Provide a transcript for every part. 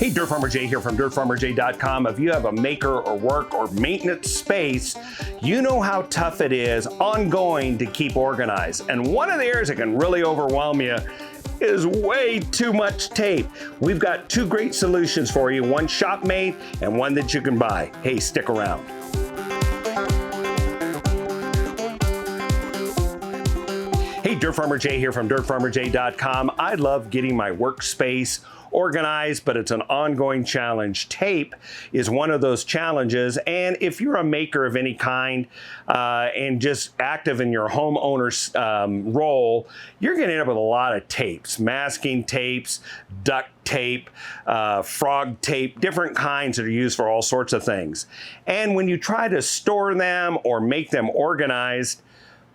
Hey, Dirt Farmer Jay here from dirtfarmerjay.com. If you have a maker or work or maintenance space, you know how tough it is ongoing to keep organized. And one of the areas that can really overwhelm you is way too much tape. We've got two great solutions for you, one shop made and one that you can buy. Hey, stick around. Hey, Dirt Farmer Jay here from dirtfarmerjay.com. I love getting my workspace organized, but it's an ongoing challenge. Tape is one of those challenges, and if you're a maker of any kind and just active in your homeowner's role, you're gonna end up with a lot of tapes, masking tapes, duct tape, frog tape, different kinds that are used for all sorts of things. And when you try to store them or make them organized,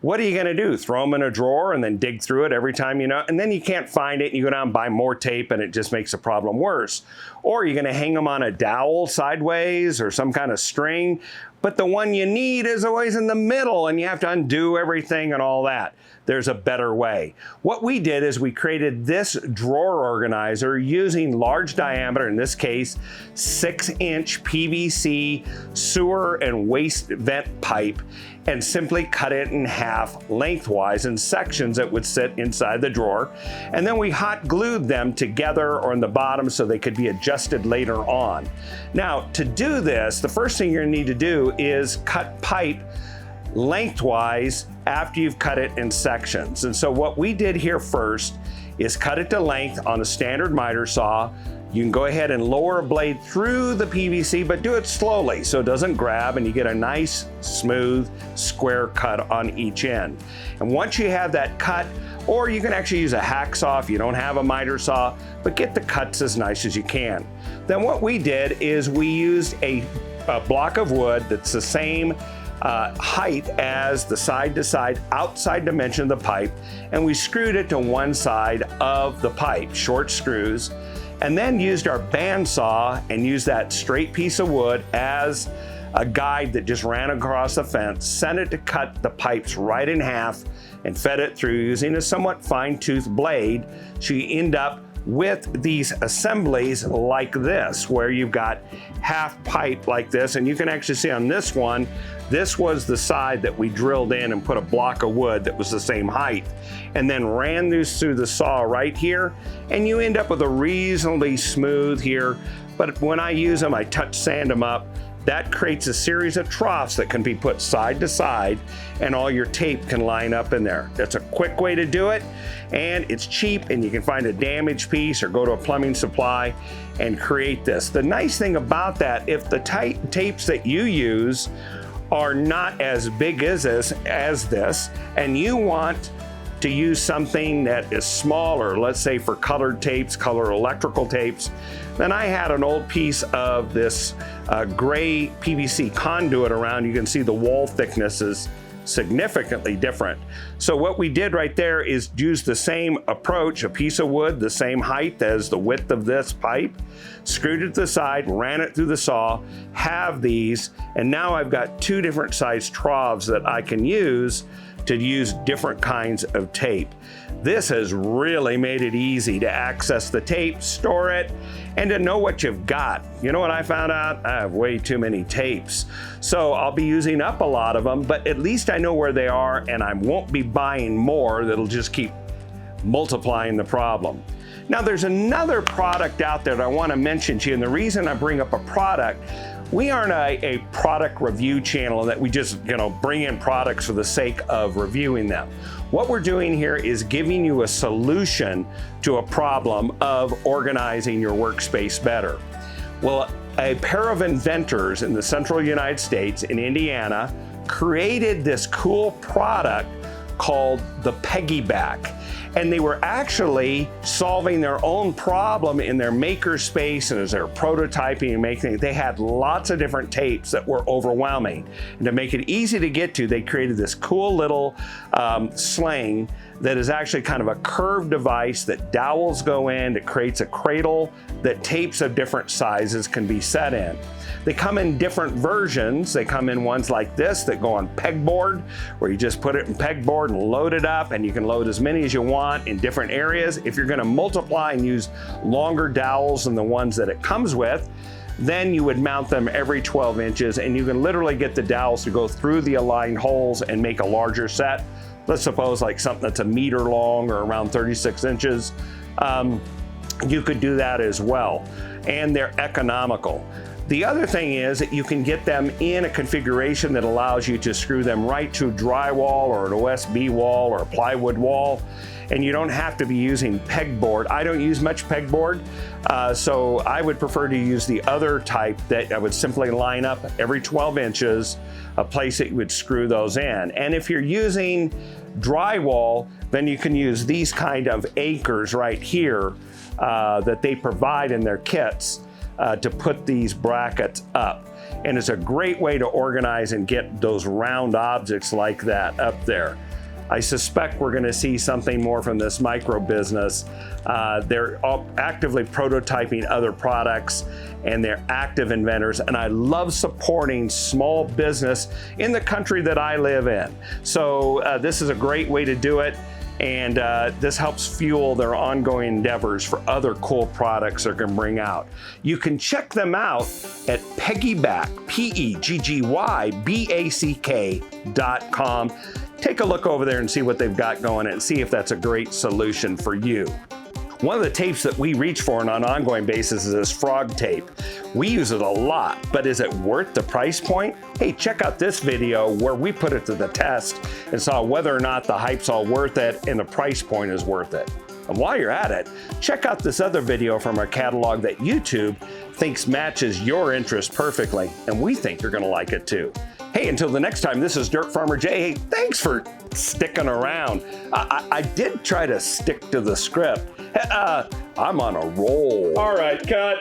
what are you gonna do? Throw them in a drawer and then dig through it every time you know, and then you can't find it and you go down and buy more tape and it just makes the problem worse. Or you're gonna hang them on a dowel sideways or some kind of string, but the one you need is always in the middle and you have to undo everything and all that. There's a better way. What we did is we created this drawer organizer using large diameter, in this case, 6-inch PVC sewer and waste vent pipe, and simply cut it in half lengthwise in sections that would sit inside the drawer. And then we hot glued them together or in the bottom so they could be adjusted later on. Now, to do this, the first thing you're gonna need to do is cut pipe lengthwise after you've cut it in sections. And so what we did here first is cut it to length on a standard miter saw. You can go ahead and lower a blade through the PVC, but do it slowly so it doesn't grab and you get a nice, smooth, square cut on each end. And once you have that cut, or you can actually use a hacksaw if you don't have a miter saw, but get the cuts as nice as you can. Then what we did is we used a block of wood that's the same height as the side-to-side outside dimension of the pipe, and we screwed it to one side of the pipe, short screws, and then used our bandsaw and used that straight piece of wood as a guide that just ran across the fence, sent it to cut the pipes right in half, and fed it through using a somewhat fine-toothed blade, so you end up with these assemblies like this, where you've got half pipe like this, and you can actually see on this one, this was the side that we drilled in and put a block of wood that was the same height, and then ran these through the saw right here, and you end up with a reasonably smooth here. But when I use them, I touch sand them up. That creates a series of troughs that can be put side to side, and all your tape can line up in there. That's a quick way to do it, and it's cheap, and you can find a damaged piece or go to a plumbing supply and create this. The nice thing about that, if the tapes that you use are not as big as this, and you want to use something that is smaller, let's say for colored tapes, color electrical tapes, then I had an old piece of this gray PVC conduit around. You can see the wall thickness is significantly different. So what we did right there is use the same approach, a piece of wood, the same height as the width of this pipe, screwed it to the side, ran it through the saw, have these, and now I've got two different size troughs that I can use to use different kinds of tape. This has really made it easy to access the tape, store it, and to know what you've got. You know what I found out? I have way too many tapes. So I'll be using up a lot of them, but at least I know where they are and I won't be buying more that'll just keep multiplying the problem. Now there's another product out there that I want to mention to you, and the reason I bring up a product, we aren't a product review channel that we just bring in products for the sake of reviewing them. What we're doing here is giving you a solution to a problem of organizing your workspace better. Well, a pair of inventors in the central United States in Indiana created this cool product called the PeggyBack. And they were actually solving their own problem in their maker space, and as they were prototyping and making it, they had lots of different tapes that were overwhelming. And to make it easy to get to, they created this cool little sling that is actually kind of a curved device that dowels go in. It creates a cradle that tapes of different sizes can be set in. They come in different versions. They come in ones like this that go on pegboard, where you just put it in pegboard and load it up, and you can load as many as you want. want in different areas. If you're gonna multiply and use longer dowels than the ones that it comes with, then you would mount them every 12 inches, and you can literally get the dowels to go through the aligned holes and make a larger set. Let's suppose like something that's 1 meter long or around 36 inches. You could do that as well, and they're economical. The other thing is that you can get them in a configuration that allows you to screw them right to drywall or an OSB wall or a plywood wall, and you don't have to be using pegboard. I don't use much pegboard, so I would prefer to use the other type that I would simply line up every 12 inches, a place that you would screw those in. And if you're using drywall, then you can use these kind of anchors right here that they provide in their kits to put these brackets up. And it's a great way to organize and get those round objects like that up there. I suspect we're gonna see something more from this micro business. They're actively prototyping other products, and they're active inventors, and I love supporting small business in the country that I live in. So this is a great way to do it, and this helps fuel their ongoing endeavors for other cool products they're gonna bring out. You can check them out at PeggyBack, PeggyBack.com. Take a look over there and see what they've got going and see if that's a great solution for you. One of the tapes that we reach for on an ongoing basis is this frog tape. We use it a lot, but is it worth the price point? Hey, check out this video where we put it to the test and saw whether or not the hype's all worth it and the price point is worth it. And while you're at it, check out this other video from our catalog that YouTube thinks matches your interest perfectly, and we think you're gonna like it too. Hey, until the next time, this is Dirt Farmer Jay. Hey, thanks for sticking around. I did try to stick to the script. I'm on a roll. All right, cut.